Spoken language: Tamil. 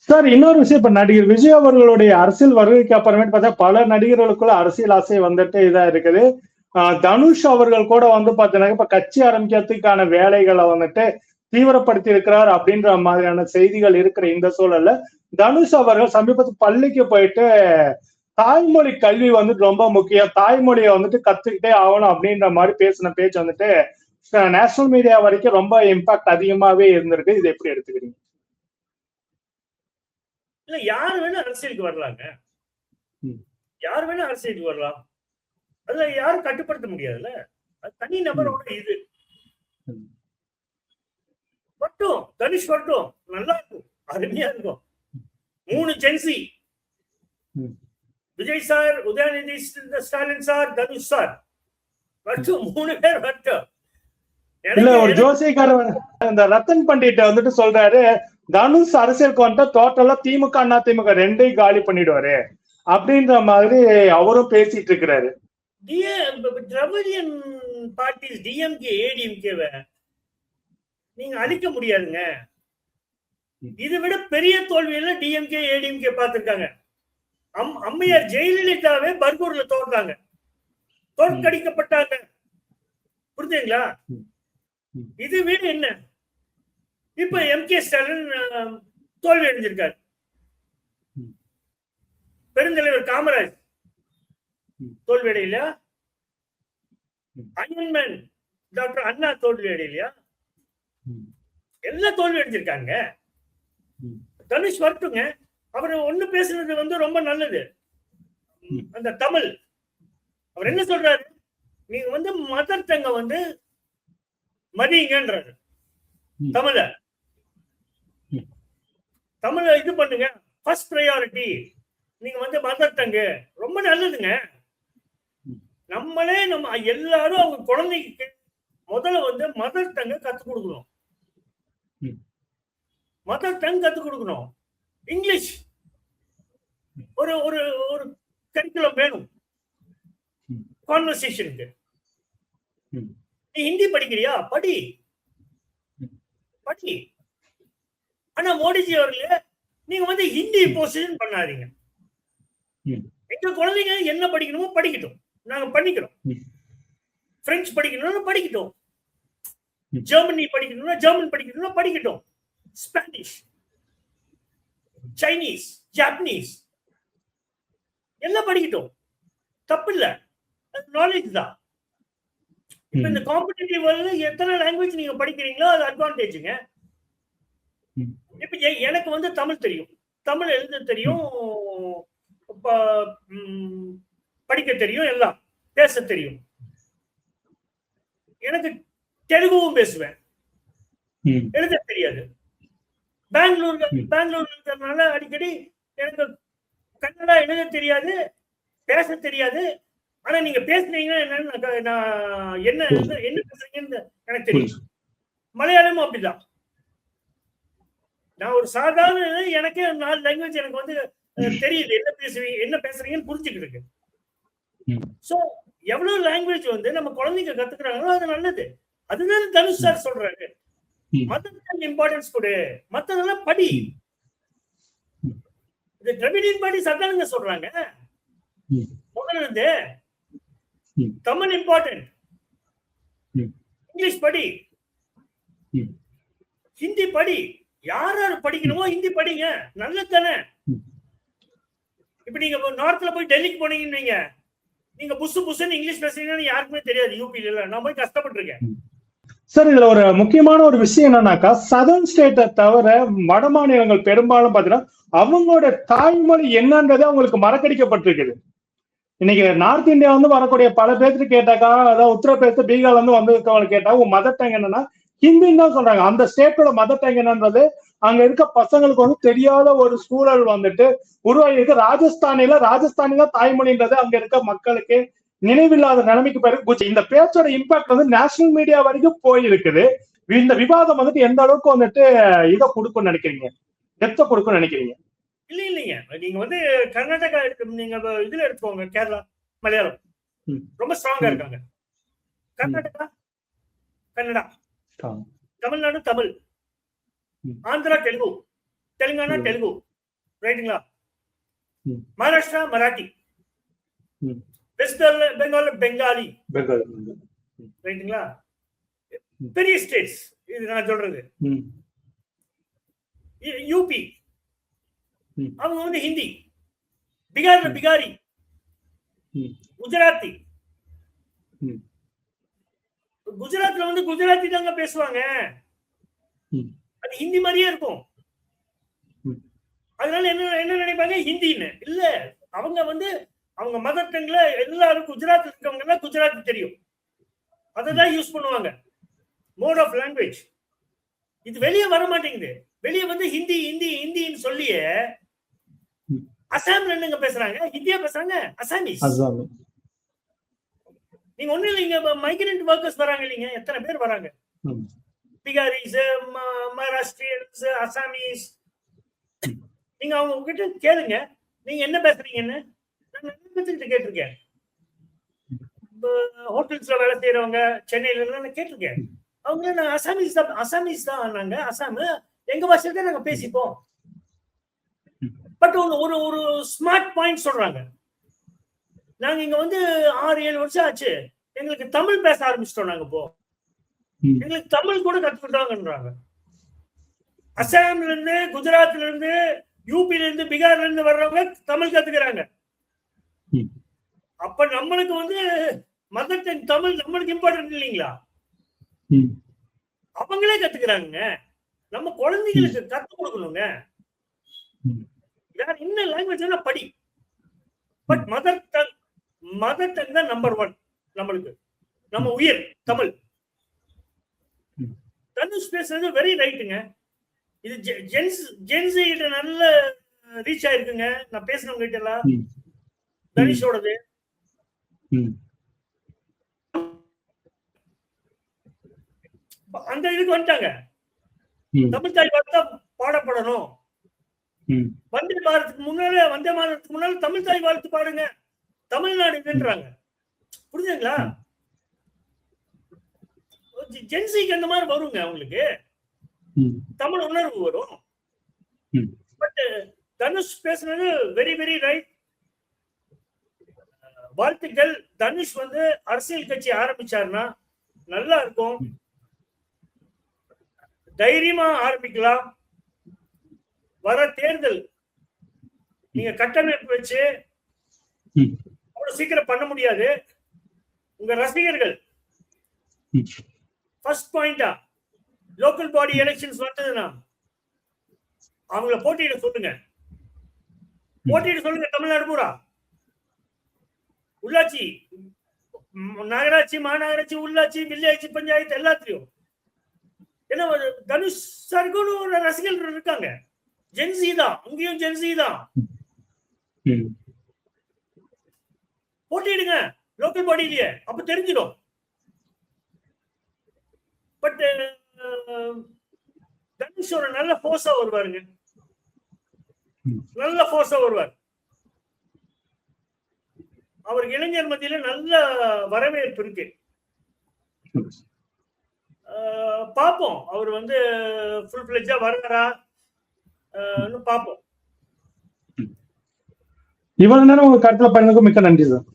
சார் இன்னொரு விஷயம், இப்ப நடிகர் விஜய் அவர்களுடைய அரசியல் வருகைக்கு அப்புறமேட்டு பார்த்தா பல நடிகர்களுக்குள்ள அரசியல் ஆசை வந்துட்டு இதா இருக்குது. தனுஷ் அவர்கள் கூட வந்து பாத்தீங்கன்னா இப்ப கட்சி ஆரம்பிக்கிறதுக்கான வேலைகளை வந்துட்டு தீவிரப்படுத்தி இருக்கிறார் அப்படின்ற மாதிரியான செய்திகள் இருக்கிற இந்த சூழல்ல தனுஷ் அவர்கள் சமீபத்தில் பள்ளிக்கு போயிட்டு தாய்மொழி கல்வி வந்துட்டு ரொம்ப முக்கியம், தாய்மொழியை வந்துட்டு கத்துக்கிட்டே ஆகணும் அப்படின்ற மாதிரி பேசின பேச்சு வந்துட்டு நேஷனல் மீடியா வரைக்கும் ரொம்ப இம்பாக்ட் அதிகமாவே இருந்திருக்கு. இது எப்படி எடுத்துக்கிறீங்க? இல்ல, யார் வேணா அரசியலுக்கு வரலாங்க. யார் வேணா அரசியலுக்கு வரலாம். அதுல யாரும் கட்டுப்படுத்த முடியாதுல்ல. அது தனி நபரோட இது மட்டும். தனுஷ் மட்டும் நல்லா இருக்கும், அருமையா இருக்கும். 3 ஜென்சி, Vijay sir, Udhayanidhi Stalin sir, Dhanush sir மட்டும் 3 பேர் மட்டும். இல்ல, ஒரு ஜோசியக்காரர் இந்த ரத்தன் பண்டிட் வந்துட்டு சொல்றாரு, தனுஷ் அரசியலுக்கு வந்துட்டு டோட்டலா திமுக அண்ணா திமுக ரெண்டையும் காலி பண்ணிடுவாரு அப்படின்ற மாதிரி அவரும் பேசிட்டு இருக்கிறாரு. திராவிடியன் பார்ட்டிஸ் டிஎம்கே ஏடிஎம்கேவை நீங்க அழிக்க முடியாதுங்க. இதை விட பெரிய தோல்வியில டிஎம்கே ஏடிஎம்கே பார்த்திருக்காங்க. அம்மையார் ஜெயலலிதாவே பர்கூர்ல தோற்றாங்க, தோற்கடிக்கப்பட்டாங்க. புரிஞ்சுங்களா? இது வீடு என்ன? இப்ப எம்கே ஸ்டாலின் தோல்வி அடைஞ்சிருக்காரு. பெருந்தலைவர் காமராஜ் தோல்வி அடையிலையா? அயன்மேன் டாக்டர் அண்ணா தோல்வி அடையிலையா? எல்லாம் தோல்வி அடைஞ்சிருக்காங்க. தனுஷ் வரட்டுங்க, அவர் ஒண்ணு பேசுறது வந்து ரொம்ப நல்லது. அந்த தமிழ் அவர் என்ன சொல்றாரு, நீங்க வந்து மதர் டங்க வந்து மதிங்கன்றாரு. தமிழ இது பண்ணுங்க, ஃபர்ஸ்ட் ப்ரையாரிட்டி. நீங்க வந்து மதர் டங்கு ரொம்ப நல்லதுங்க. நம்மளே நம்ம எல்லாரும் அவங்க குழந்தைக்கு முதல்ல வந்து மதர் டங்க கத்துக் கொடுக்கணும். மதர் டங் கத்துக் கொடுக்கணும். இங்கிலீஷ் ஒரு ஒரு ஒரு கரிக்குலம் வேணும் கான்வர்சேஷனுக்கு. நீ ஹிந்தி படிக்கிறியா? படி படி. ஆனா மோடிஜி அவர்களே, நீங்க வந்து ஹிந்தி இம்போசிஷன் பண்ணாதீங்க. எங்க குழந்தைங்க என்ன படிக்கணுமோ படிக்கட்டும், நாங்க பண்ணிக்கிறோம். பிரெஞ்சு படிக்கணும்னா படிக்கட்டும், ஜெர்மனி படிக்கணும்னா ஜெர்மன் படிக்கணும்னா படிக்கட்டும், ஸ்பானிஷ், சைனீஸ், ஜாப்பனீஸ் எல்லாம் படிக்கட்டும், தப்பு இல்ல. நாலேஜ் தான். இப்ப இந்த காம்படிட்டிவ் வேர்ல்ட்ல எத்தனை லாங்குவேஜ் நீங்க படிக்கிறீங்களோ அது அட்வான்டேஜுங்க. இப்ப எனக்கு வந்து தமிழ் தெரியும், தமிழ் எழுத தெரியும், படிக்க தெரியும், எல்லாம் பேச தெரியும். எனக்கு தெலுங்கும் பேசுவேன், எழுத தெரியாது. பெங்களூர் இருக்கிறதுனால அடிக்கடி எனக்கு கன்னடா எழுத தெரியாது, பேச தெரியாது. ஆனா நீங்க பேசுனீங்கன்னா என்னன்னு நான் என்ன பேசுறீங்கன்னு எனக்கு தெரியும். மலையாளமும் அப்படிதான். நான் ஒரு சாதாரண எனக்கே 4 லாங்குவேஜ் எனக்கு வந்து தெரியுது, என்ன பேசுறீங்கன்னு புரிஞ்சுக்கிட்டு. சோ எவ்வளவு லாங்குவேஜ் வந்து நம்ம குழந்தைங்க கத்துக்கிறாங்களோ அது நல்லது. அதுதான் தனுஷ் சார் சொல்றாரு, மதத்துக்கு இம்பார்ட்டன்ஸ் கொடு, மத்ததெல்லாம் படி. இந்த திராவிடியன் பார்ட்டி சத்தானுங்க சொல்றாங்க, முதல்ல இருந்து தமிழ் இம்பார்ட்டன்ட், இங்கிலீஷ் படி, ஹிந்தி படி. யார் யார் படிக்கணுமோ ஹிந்தி படிங்க, நல்லது தானே. இப்ப நீங்க நார்த்ல போய் டெல்லிக்கு போனீங்க, நீங்க புஸ்ன்னு இங்கிலீஷ் பேசுறீங்கன்னு யாருக்குமே தெரியாது. யூபில நான் போய் கஷ்டப்பட்டிருக்கேன். சார், இதுல ஒரு முக்கியமான ஒரு விஷயம் என்னன்னாக்கா, சதர்ன் ஸ்டேட்டை தவிர வட மாநிலங்கள் பெரும்பாலும் பாத்தீங்கன்னா அவங்களோட தாய்மொழி என்னன்றது அவங்களுக்கு மறக்கடிக்கப்பட்டிருக்குது. இன்னைக்கு நார்த் இந்தியா வந்து வரக்கூடிய பல பேருக்கு கேட்டாக்கா, அதாவது உத்தரப்பிரதேச, பீகார்ல இருந்து வந்திருக்கவங்க கேட்டா உங்க மதர் டங் என்னன்னா ஹிந்தின்னு தான் சொல்றாங்க. அந்த ஸ்டேட்டோட மதர் டங் என்னன்றது அங்க இருக்க பசங்களுக்கு வந்து தெரியாத ஒரு சூழல் வந்துட்டு உருவாகி இருக்கு. ராஜஸ்தானில தாய்மொழின்றது அங்க இருக்க மக்களுக்கு நினைவில்லாத நிலைமைக்கு பிறகு இந்த பேச்சோட இம்பாக்ட் வந்து நேஷனல் மீடியா வரைக்கும் போயிருக்குது. இந்த விவாதம் வந்துட்டு எந்த அளவுக்கு வந்துட்டு இதை கொடுக்கும்னு நினைக்கிறீங்க, டெப்த கொடுக்கும்னு நினைக்கிறீங்க? இல்லைங்க, நீங்க வந்து கர்நாடகா நீங்க இதுல எடுத்துக்கோங்க, கேரளா மலையாளம் ரொம்ப ஸ்ட்ராங்கா இருக்காங்க. கர்நாடகா கன்னடா, தமிழ்நாடு தமிழ், ஆந்திரா தெலுங்கு, தெலுங்கானா தெலுங்கு, ரைட்டுங்களா? ம். மகாராஷ்டிரா மராட்டி, ம். வெஸ்ட் பெங்கால் பெங்காலி, பெங்கால். ரைட்டுங்களா? ம். பெரிய ஸ்டேட்ஸ் இது நான் சொல்றது. ம். யூபி ம். அவங்க வந்து ஹிந்தி, பீகார்ல ம். பிகாரி, ம். குஜராத்தி. ம். குஜராத்ல வந்து குஜராத்தி தாங்க பேசுவாங்க, ம். அது ஹிந்தி மாதிரியே இருக்கும். ம். அதனால என்ன என்ன நினைப்பாங்க ஹிந்தின்னு. இல்ல, அவங்க வந்து அவங்க மதர் டங்ல எல்லாரும் குஜராத் இருக்கவங்க எல்லாம் குஜராத்தி தெரியும், அதை தான் யூஸ் பண்ணுவாங்க, மோட் ஆஃப் லாங்குவேஜ். இது வெளியே வர மாட்டேங்குது. வெளியே வந்து ஹிந்தி ஹிந்தி ஹிந்தின்னு சொல்லியே ம். அசாம்ல என்னங்க பேசுறாங்க? ஹிந்தியா பேசுறாங்க, அசாமீஸ். அசாம். நீங்க ஒண்ணு இல்லைங்க, மைக்ரண்ட் ஒர்க்கர்ஸ் வராங்க இல்லைங்க, எத்தனை பேர் வராங்க? ம். பிகாரிஸ், மகாராஷ்டிரியன்ஸ், அசாமீஸ். நீங்க அவங்க கிட்ட கேளுங்க, நீங்க என்ன பேசுறீங்கன்னு. நான் நிறைய பேர்கிட்ட கேட்டிருக்கேன், ஹோட்டல்ஸ்ல வேலை செய்யறவங்க சென்னையில எல்லாம் நான் கேட்டிருக்கேன். அவங்க நான் அசாமீஸ் தான் நாங்க, அசாம் எங்க பாஷையில தான் நாங்க பேசிப்போம். பட் ஒரு ஒரு ஸ்மார்ட் பாயிண்ட் சொல்றாங்க, நாங்க இங்க வந்து 6-7 வருஷம் ஆச்சு, எங்களுக்கு தமிழ் பேச ஆரம்பிச்சிட்டோம் நாங்க. இப்போ ம். எங்களுக்கு தமிழ் கூட கத்துக்கிட்டாங்கன்றாங்க. அசாம்ல இருந்து, குஜராத்ல இருந்து, யூபில இருந்து, பீகார்ல இருந்து வர்றவங்க தமிழ் கத்துக்கிறாங்க. ம். அப்ப நம்மளுக்கு வந்து மதர் டங் தமிழ் நம்மளுக்கு இம்பார்ட்டன்ட் இல்லைங்களா? ம். அவங்களே கத்துக்கிறாங்க. நம்ம குழந்தைங்களுக்கு கத்து கொடுக்கணுங்க. ம். வேற என்ன லாங்குவேஜ் படி, பட் மதர் டங் தான் நம்பர் 1 நம்மளுக்கு. நம்ம உயிர் தமிழ். ம். தனுஷ் பேசுறது வெரி ரைட்டுங்க. இது ஜென்ஸ் கிட்ட நல்ல ரீச் ஆயிருக்குங்க. நான் பேசினவங்க கிட்ட எல்லாம் ம். தனுஷோடது. ம். அந்த இதுக்கு வந்துட்டாங்க. ம். தமிழ் தாய் வாழ்த்து பாடப்படணும். ம். வந்தே பாரத்துக்கு முன்னால தமிழ் தாய் வாழ்த்து பாடுங்க, தமிழ்நாடு இதுன்றாங்க. புரியுதுங்களா? ஜென்சிக்கு அந்த மாதிரி வருங்க, அவங்களுக்கு ம். தமிழ் உணர்வு வரும். ம். பட் தனுஷ் பேசுனது வெரி வெரி ரைட். வாழ்த்துக்கள். தனுஷ் வந்து அரசியல் கட்சி ஆரம்பிச்சாருன்னா நல்லா இருக்கும், தைரியமா ஆரம்பிக்கலாம். வர தேர்தல் நீங்க கட்டமைப்பு வச்சு ம். அவ்வளவு சீக்கிரம் பண்ண முடியாது. உங்க ரசிகர்கள் ம். ஃபர்ஸ்ட் பாயிண்டா லோக்கல் பாடி எலெக்ஷன்ஸ் வந்ததுன்னா அவங்கள போட்டியிட சொல்லுங்க. போட்டியிட சொல்லுங்க தமிழ்நாடு பூரா. உள்ளாட்சி, நகராட்சி, மாநகராட்சி, உள்ளாட்சி, வில்லேஜ், பஞ்சாயத்து எல்லாத்துலயும். ஏன்னா தனுஷ் சாருக்குன்னு ஒரு ரசிகர்கள் இருக்காங்க. ஜென்சி தான், அங்கேயும் ஜென்சி தான். ம். போட்டிடுங்க லோக்கல் பாடியிலேயே, அப்ப தெரிஞ்சிடும். பட் தனுஷ் ஒரு நல்ல ஃபோர்ஸா வருவாருங்க, நல்ல ஃபோர்ஸா வருவார். அவருக்கு இளைஞர் மத்தியில நல்ல வரவேற்பு இருக்கு. பாப்போம் அவர் வந்து ஃபுல் ஃபிளெட்ஜா வர்றாரா பாப்போம். இவ்வளவு நேரம் உங்க கருத்துல பண்ணதுக்கு மிக்க நன்றி சார்.